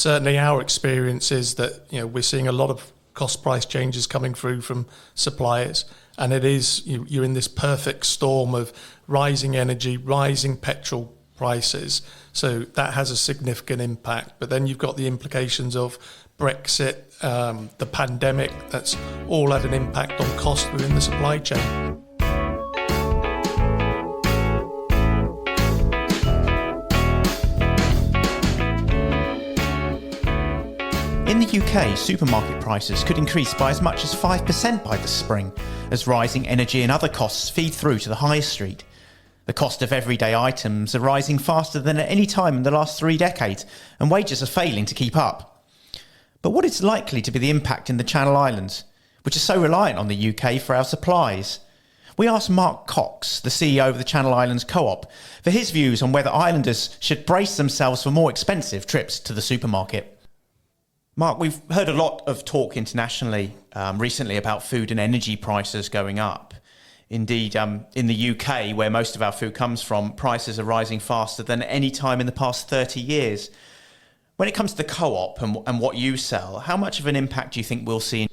certainly our experience is that we're seeing a lot of cost price changes coming through from suppliers, and it is you're in this perfect storm of rising energy, rising petrol prices. So that has a significant impact. But then you've got the implications of Brexit, the pandemic. That's all had an impact on cost within the supply chain. In the UK, supermarket prices could increase by as much as 5% by the spring, as rising energy and other costs feed through to the high street. The cost of everyday items are rising faster than at any time in the last 3 decades, and wages are failing to keep up. But what is likely to be the impact in the Channel Islands, which are so reliant on the UK for our supplies? We asked Mark Cox, the CEO of the Channel Islands Co-op, for his views on whether islanders should brace themselves for more expensive trips to the supermarket. Mark, we've heard a lot of talk internationally recently about food and energy prices going up. Indeed, in the UK, where most of our food comes from, prices are rising faster than at any time in the past 30 years. When it comes to the co-op and what you sell, how much of an impact do you think we'll see?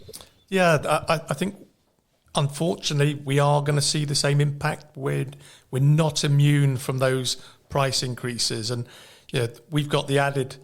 Yeah, I think, unfortunately, we are going to see the same impact. We're not immune from those price increases. And we've got the added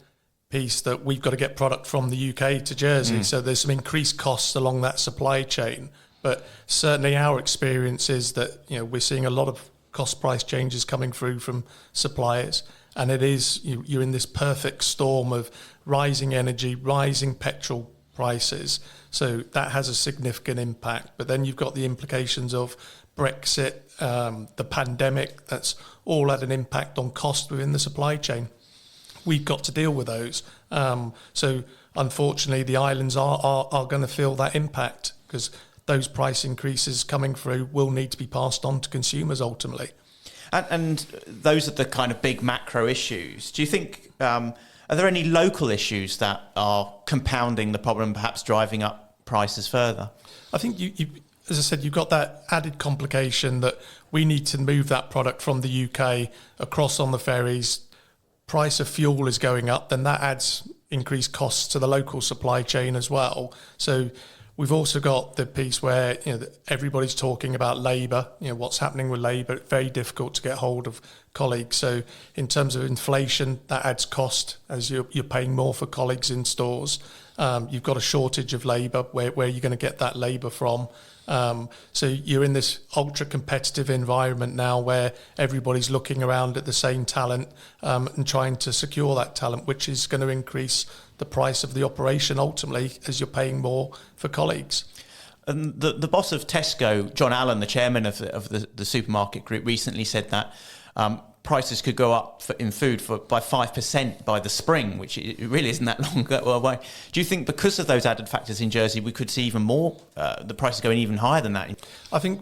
piece that we've got to get product from the UK to Jersey. So there's some increased costs along that supply chain. But certainly our experience is that we're seeing a lot of cost price changes coming through from suppliers. And it is you're in this perfect storm of rising energy, rising petrol prices. So that has a significant impact. But then you've got the implications of Brexit, the pandemic. That's all had an impact on cost within the supply chain. We've got to deal with those. So unfortunately, the islands are going to feel that impact because those price increases coming through will need to be passed on to consumers ultimately. And those are the kind of big macro issues. Do you think, are there any local issues that are compounding the problem, perhaps driving up prices further? I think, you as I said, you've got that added complication that we need to move that product from the UK across on the ferries. Price of fuel is going up, then that adds increased costs to the local supply chain as well. So we've also got the piece where everybody's talking about labour, what's happening with labour. It's very difficult to get hold of colleagues. So in terms of inflation, that adds cost as you're paying more for colleagues in stores. You've got a shortage of labour. Where you're going to get that labour from? So you're in this ultra competitive environment now where everybody's looking around at the same talent and trying to secure that talent, which is going to increase the price of the operation ultimately as you're paying more for colleagues. And the boss of Tesco, John Allen, the chairman of the supermarket group, recently said that prices could go up in food by 5% by the spring, which it really isn't that long away. Do you think because of those added factors in Jersey, we could see even more, the prices going even higher than that? I think,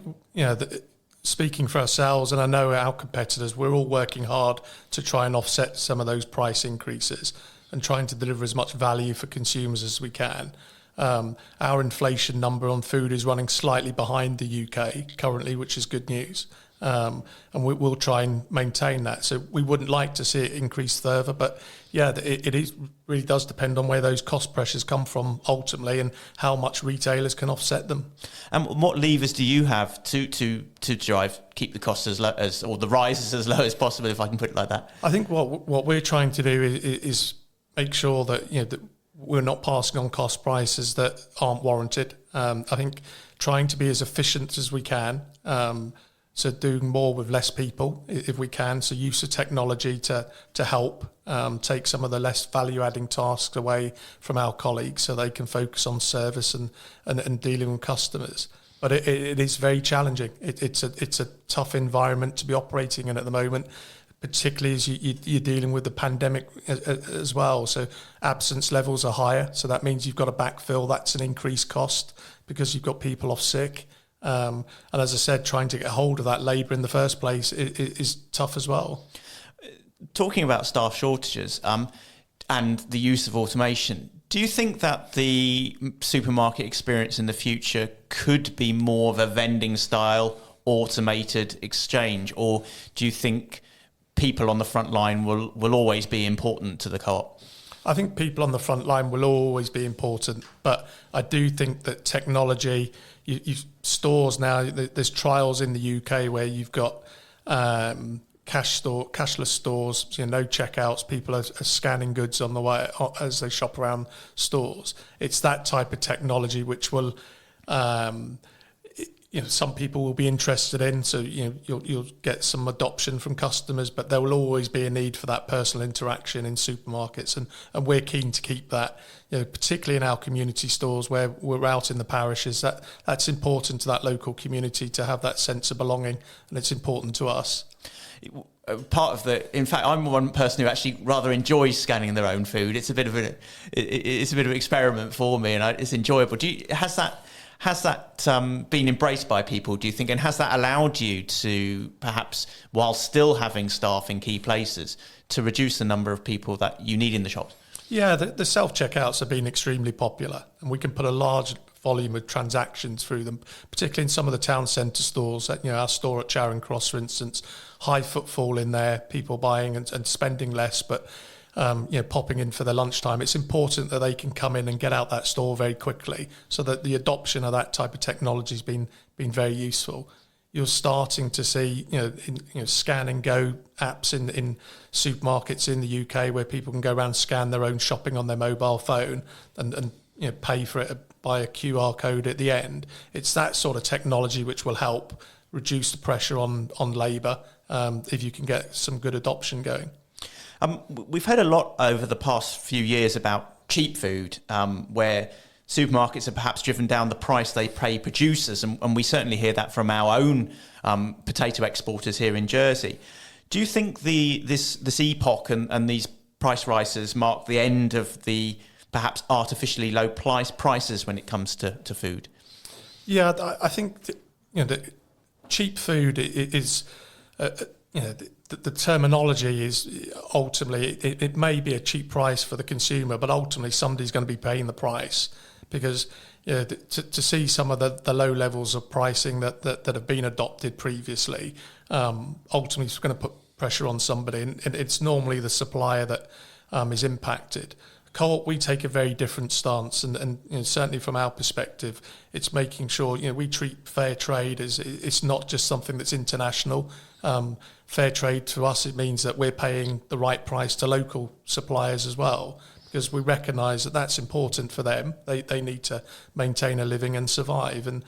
speaking for ourselves, and I know our competitors, we're all working hard to try and offset some of those price increases and trying to deliver as much value for consumers as we can. Our inflation number on food is running slightly behind the UK currently, which is good news. And we'll try and maintain that. So we wouldn't like to see it increase further, but it really does depend on where those cost pressures come from ultimately and how much retailers can offset them. And what levers do you have to keep the costs as low as, or the rises as low as possible, if I can put it like that? I think what we're trying to do is make sure that that we're not passing on cost prices that aren't warranted. I think trying to be as efficient as we can. So doing more with less people if we can. So use of technology to help take some of the less value-adding tasks away from our colleagues so they can focus on service and dealing with customers. But it is very challenging. It's a tough environment to be operating in at the moment, particularly as you're dealing with the pandemic as well. So absence levels are higher. So that means you've got to backfill. That's an increased cost because you've got people off sick. And as I said, trying to get hold of that labour in the first place is tough as well. Talking about staff shortages and the use of automation, do you think that the supermarket experience in the future could be more of a vending style automated exchange, or do you think people on the front line will always be important to the co-op? I think people on the front line will always be important, but I do think that technology, stores now, there's trials in the UK where you've got cashless stores, no checkouts, people are scanning goods on the way as they shop around stores. It's that type of technology which will some people will be interested in, so you'll get some adoption from customers, but there will always be a need for that personal interaction in supermarkets, and we're keen to keep that, particularly in our community stores where we're out in the parishes. That's important to that local community to have that sense of belonging, and it's important to us. In fact, I'm one person who actually rather enjoys scanning their own food. It's a bit of an experiment for me, and it's enjoyable. Has that been embraced by people, do you think? And has that allowed you to, perhaps, while still having staff in key places, to reduce the number of people that you need in the shops? Yeah, the self-checkouts have been extremely popular, and we can put a large volume of transactions through them, particularly in some of the town centre stores. Our store at Charing Cross, for instance, high footfall in there, people buying and spending less, but popping in for their lunchtime. It's important that they can come in and get out that store very quickly, so that the adoption of that type of technology has been very useful. You're starting to see scan and go apps in supermarkets in the UK where people can go around and scan their own shopping on their mobile phone and pay for it by a QR code at the end. It's that sort of technology which will help reduce the pressure on labour if you can get some good adoption going. We've heard a lot over the past few years about cheap food, where supermarkets have perhaps driven down the price they pay producers, and we certainly hear that from our own potato exporters here in Jersey. Do you think this epoch and these price rises mark the end of the perhaps artificially low prices when it comes to food? Yeah, I think that cheap food is the terminology is ultimately it may be a cheap price for the consumer, but ultimately somebody's going to be paying the price, because to see some of the low levels of pricing that have been adopted previously, ultimately it's going to put pressure on somebody, and it's normally the supplier that is impacted. Co-op, we take a very different stance, and certainly from our perspective, it's making sure we treat fair trade as it's not just something that's international. Fair trade to us, it means that we're paying the right price to local suppliers as well, because we recognise that that's important for them. They need to maintain a living and survive, and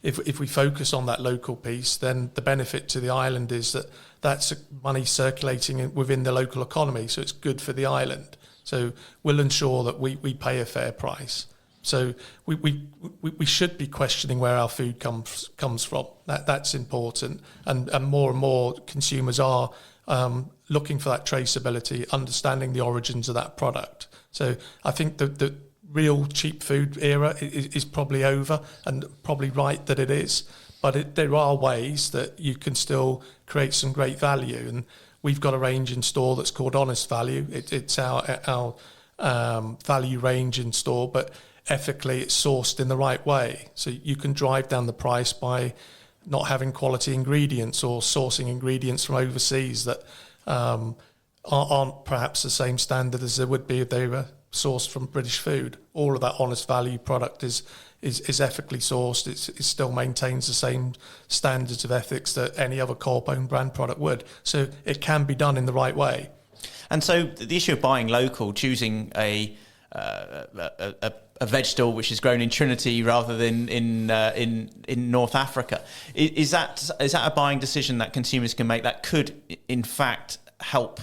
if we focus on that local piece, then the benefit to the island is that that's money circulating within the local economy, so it's good for the island. So we'll ensure that we pay a fair price. So we should be questioning where our food comes from. That's important, and more consumers are looking for that traceability, understanding the origins of that product. So I think the real cheap food era is probably over, and probably right that it is. But there are ways that you can still create some great value, and we've got a range in store that's called Honest Value. It's our value range in store, but ethically it's sourced in the right way. So you can drive down the price by not having quality ingredients or sourcing ingredients from overseas that aren't perhaps the same standard as they would be if they were sourced from British food. All of that Honest Value product is ethically sourced. It still maintains the same standards of ethics that any other Co-op owned brand product would. So it can be done in the right way. And so the issue of buying local, choosing a vegetable which is grown in Trinity rather than in North Africa, is that a buying decision that consumers can make that could in fact help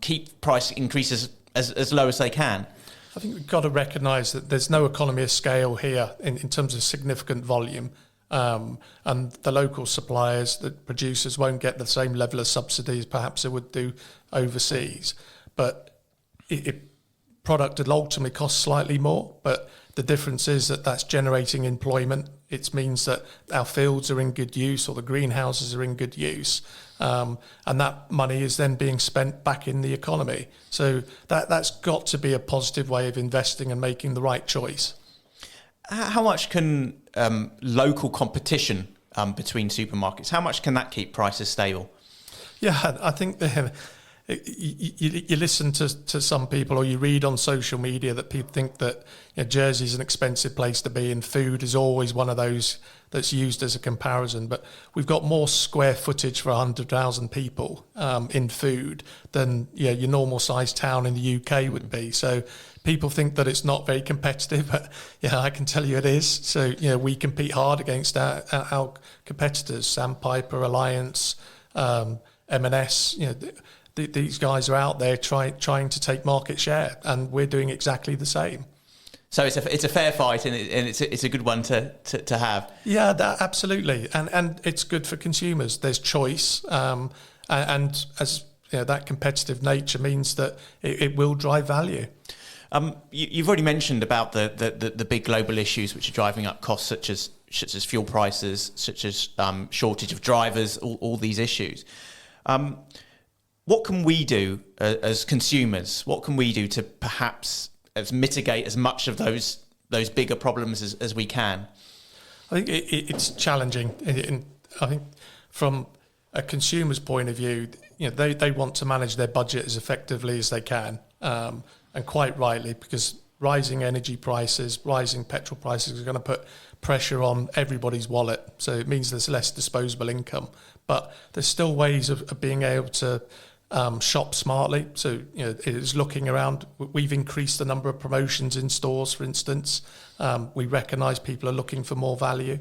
keep price increases as low as they can? I think we've got to recognise that there's no economy of scale here in terms of significant volume, and the local suppliers, the producers, won't get the same level of subsidies perhaps they would do overseas. But product will ultimately cost slightly more, but the difference is that that's generating employment. It means that our fields are in good use, or the greenhouses are in good use, and that money is then being spent back in the economy. So that's got to be a positive way of investing and making the right choice. How much can local competition between supermarkets, how much can that keep prices stable? Yeah, I think you listen to some people, or you read on social media that people think that Jersey is an expensive place to be, and food is always one of those that's used as a comparison. But we've got more square footage for 100,000 people in food than your normal sized town in the UK would be. So people think that it's not very competitive, but I can tell you it is. So we compete hard against our competitors, Sandpiper, Alliance, M&S. These guys are out there trying to take market share, and we're doing exactly the same. So it's a fair fight, and it's a good one to have. Yeah, absolutely, and it's good for consumers. There's choice, and as that competitive nature means that it will drive value. You've already mentioned about the big global issues which are driving up costs, such as fuel prices, such as shortage of drivers, all these issues. What can we do as consumers? What can we do to perhaps mitigate as much of those bigger problems as we can? I think it's challenging. I think from a consumer's point of view, they want to manage their budget as effectively as they can, and quite rightly, because rising energy prices, rising petrol prices are going to put pressure on everybody's wallet. So it means there's less disposable income. But there's still ways of being able to shop smartly. So it is looking around. We've increased the number of promotions in stores, for instance. We recognise people are looking for more value.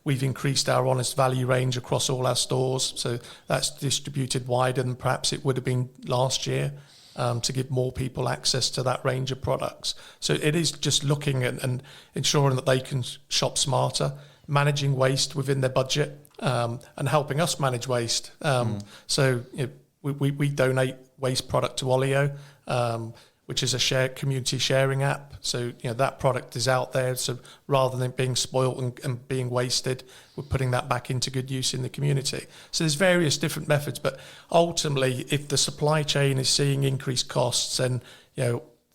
We've increased our honest value range across all our stores, so that's distributed wider than perhaps it would have been last year, to give more people access to that range of products. So it is just looking at and ensuring that they can shop smarter, managing waste within their budget, and helping us manage waste. So we donate waste product to Olio, which is a community sharing app. So that product is out there. So rather than being spoilt and being wasted, we're putting that back into good use in the community. So there's various different methods, but ultimately, if the supply chain is seeing increased costs, then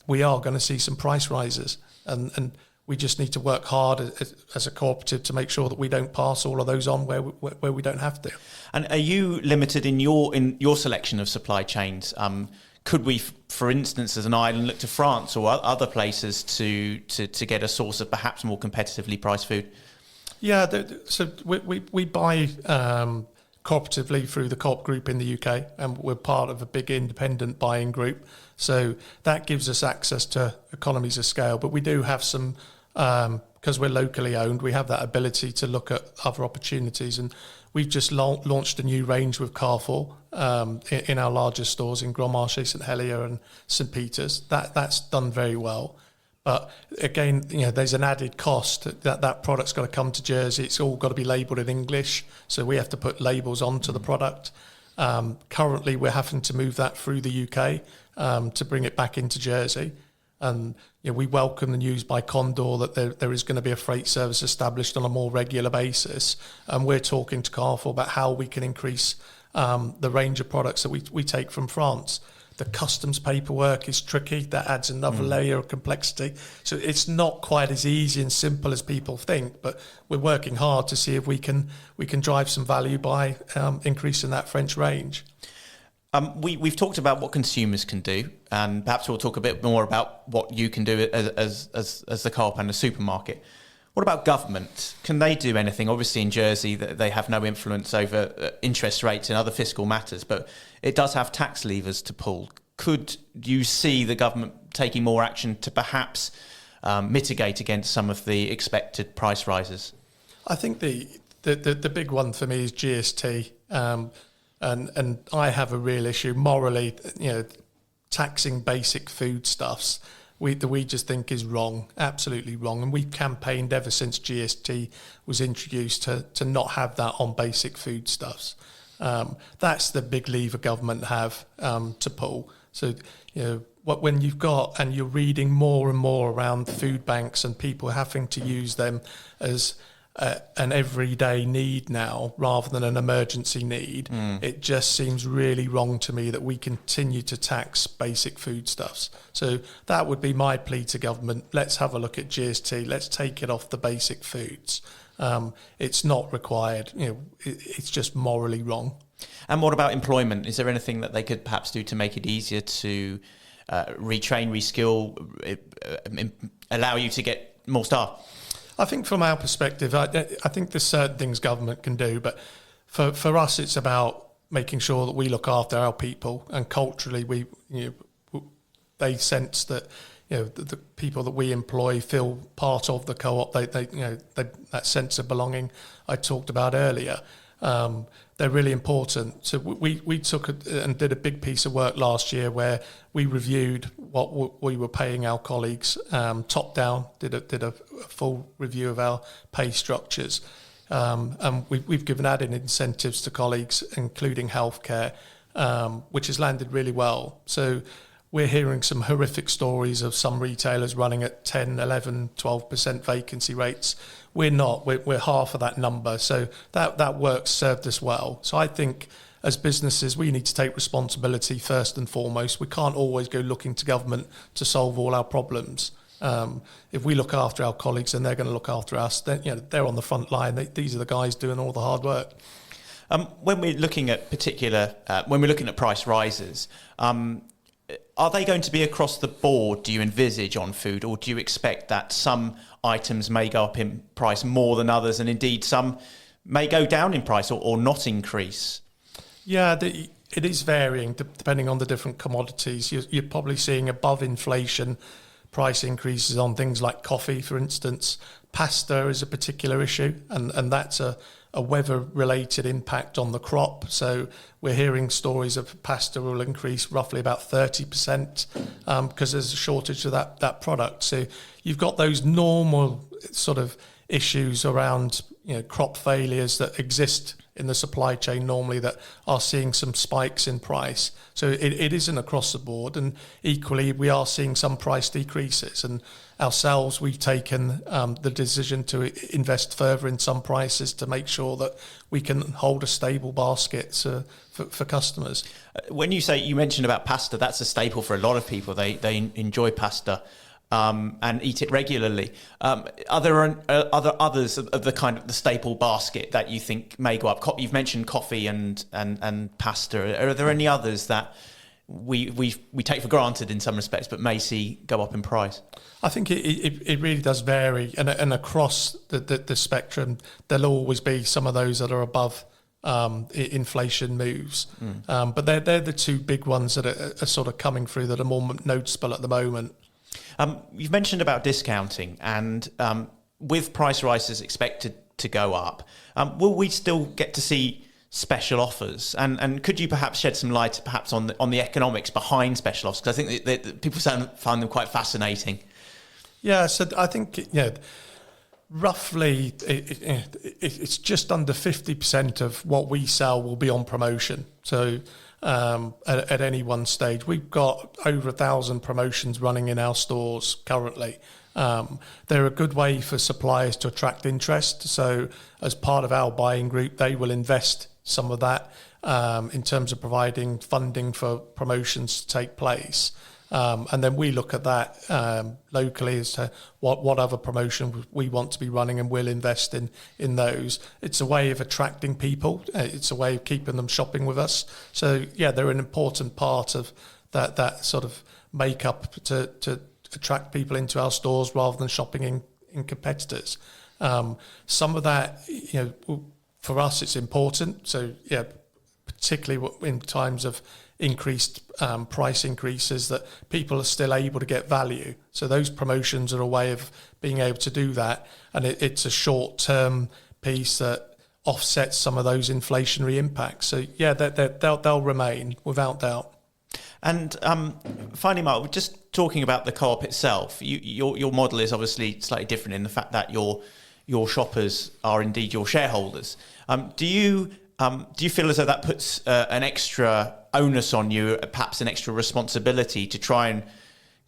we are going to see some price rises, and we just need to work hard as a cooperative to make sure that we don't pass all of those on where we don't have to. And are you limited in your selection of supply chains? Could we, for instance, as an island, look to France or other places to get a source of perhaps more competitively priced food? Yeah, so we buy cooperatively through the Co-op group in the UK, and we're part of a big independent buying group. So that gives us access to economies of scale. But we do have some, because we're locally owned, we have that ability to look at other opportunities. And we've just launched a new range with Carrefour in our largest stores in Grandmarché, St Helier and St Peter's. That's done very well. But again, there's an added cost that product's got to come to Jersey. It's all got to be labelled in English, so we have to put labels onto the product. Currently, we're having to move that through the UK to bring it back into Jersey. And we welcome the news by Condor that there is going to be a freight service established on a more regular basis. And we're talking to Carrefour about how we can increase the range of products that we take from France. The customs paperwork is tricky. That adds another layer of complexity. So it's not quite as easy and simple as people think, but we're working hard to see if we can drive some value by increasing that French range. We've talked about what consumers can do, and perhaps we'll talk a bit more about what you can do as the Co-op and the supermarket. What about government? Can they do anything? Obviously in Jersey they have no influence over interest rates and other fiscal matters, but it does have tax levers to pull. Could you see the government taking more action to perhaps mitigate against some of the expected price rises? I think the big one for me is GST. And I have a real issue morally, taxing basic foodstuffs. We just think is wrong, absolutely wrong. And we've campaigned ever since GST was introduced to not have that on basic foodstuffs. That's the big lever government have to pull. So, when you've got, and you're reading more and more around food banks and people having to use them as an everyday need now rather than an emergency need, it just seems really wrong to me that we continue to tax basic foodstuffs. So that would be my plea to government. Let's have a look at GST. Let's take it off the basic foods. It's not required. It's just morally wrong. And what about employment? Is there anything that they could perhaps do to make it easier to retrain, reskill, allow you to get more staff? I think from our perspective, I think there's certain things government can do, but for us, it's about making sure that we look after our people, and culturally, they sense that the people that we employ feel part of the co-op. They that sense of belonging I talked about earlier. They're really important. So we took and did a big piece of work last year where we reviewed what we were paying our colleagues, top down. Did a full review of our pay structures, and we've given added incentives to colleagues, including healthcare, which has landed really well. So we're hearing some horrific stories of some retailers running at 10, 11, 12% vacancy rates. We're not. We're half of that number. So that work served us well. So I think as businesses, we need to take responsibility first and foremost. We can't always go looking to government to solve all our problems. If we look after our colleagues and they're going to look after us, then they're on the front line. These are the guys doing all the hard work. When we're looking at when we're looking at price rises, are they going to be across the board, do you envisage, on food, or do you expect that some items may go up in price more than others, and indeed some may go down in price or not increase? Yeah, it is varying depending on the different commodities. You're probably seeing above inflation price increases on things like coffee, for instance. Pasta is a particular issue, and that's a weather-related impact on the crop. So we're hearing stories of pasta will increase roughly about 30% because there's a shortage of that product. So you've got those normal sort of issues around crop failures that exist in the supply chain normally that are seeing some spikes in price. So it isn't across the board, and equally we are seeing some price decreases. And ourselves, we've taken the decision to invest further in some prices to make sure that we can hold a stable basket for customers. When you mentioned about pasta, that's a staple for a lot of people. They enjoy pasta and eat it regularly. Are there others of the kind of the staple basket that you think may go up? You've mentioned coffee and pasta. Are there any others that we take for granted in some respects, but may see go up in price? I think it really does vary, and across the spectrum, there'll always be some of those that are above inflation moves. But they're the two big ones that are sort of coming through that are more noticeable at the moment. You've mentioned about discounting, and with price rises expected to go up, will we still get to see special offers? And could you perhaps shed some light perhaps on the economics behind special offers? Because I think that people find them quite fascinating. Yeah, so I think roughly it's just under 50% of what we sell will be on promotion. So at any one stage, we've got over 1,000 promotions running in our stores currently. They're a good way for suppliers to attract interest. So as part of our buying group, they will invest some of that in terms of providing funding for promotions to take place. And then we look at that locally as to what other promotion we want to be running, and we'll invest in those. It's a way of attracting people. It's a way of keeping them shopping with us. So yeah, they're an important part of that sort of makeup to attract people into our stores rather than shopping in competitors. Some of that, for us, it's important. So yeah, particularly in times of increased price increases, that people are still able to get value. So those promotions are a way of being able to do that, and it's a short-term piece that offsets some of those inflationary impacts. So yeah, they'll remain without doubt. And finally, Mark, just talking about the co-op itself, your model is obviously slightly different in the fact that your shoppers are indeed your shareholders. Do you feel as though that puts an extra onus on you, perhaps an extra responsibility to try and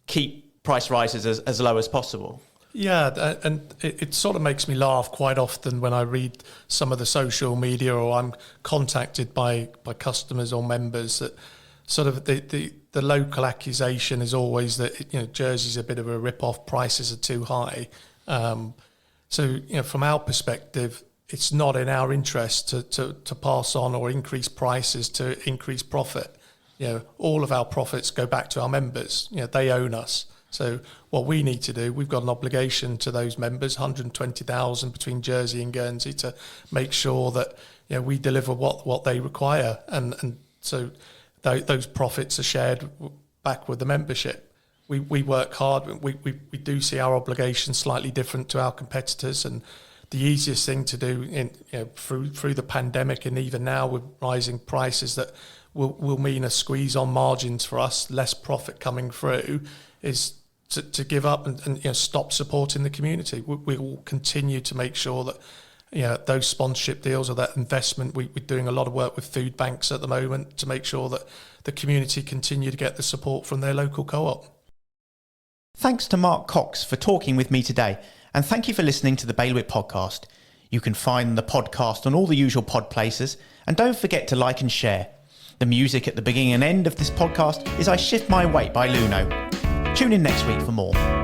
keep price rises as low as possible? Yeah, and it sort of makes me laugh quite often when I read some of the social media, or I'm contacted by customers or members, that sort of the local accusation is always that Jersey's a bit of a rip-off, prices are too high. So from our perspective, it's not in our interest to pass on or increase prices to increase profit. All of our profits go back to our members. They own us. So what we need to do, we've got an obligation to those members, 120,000 between Jersey and Guernsey, to make sure that we deliver what they require, and so those profits are shared back with the membership. We work hard. We do see our obligations slightly different to our competitors, and the easiest thing to do through the pandemic, and even now with rising prices that will mean a squeeze on margins for us, less profit coming through, is to give up and stop supporting the community. We will continue to make sure that those sponsorship deals or that investment, we're doing a lot of work with food banks at the moment to make sure that the community continue to get the support from their local co-op. Thanks to Mark Cox for talking with me today, and thank you for listening to the Bailiwick Podcast. You can find the podcast on all the usual pod places, and don't forget to like and share. The music at the beginning and end of this podcast is I Shift My Weight by Luno. Tune in next week for more.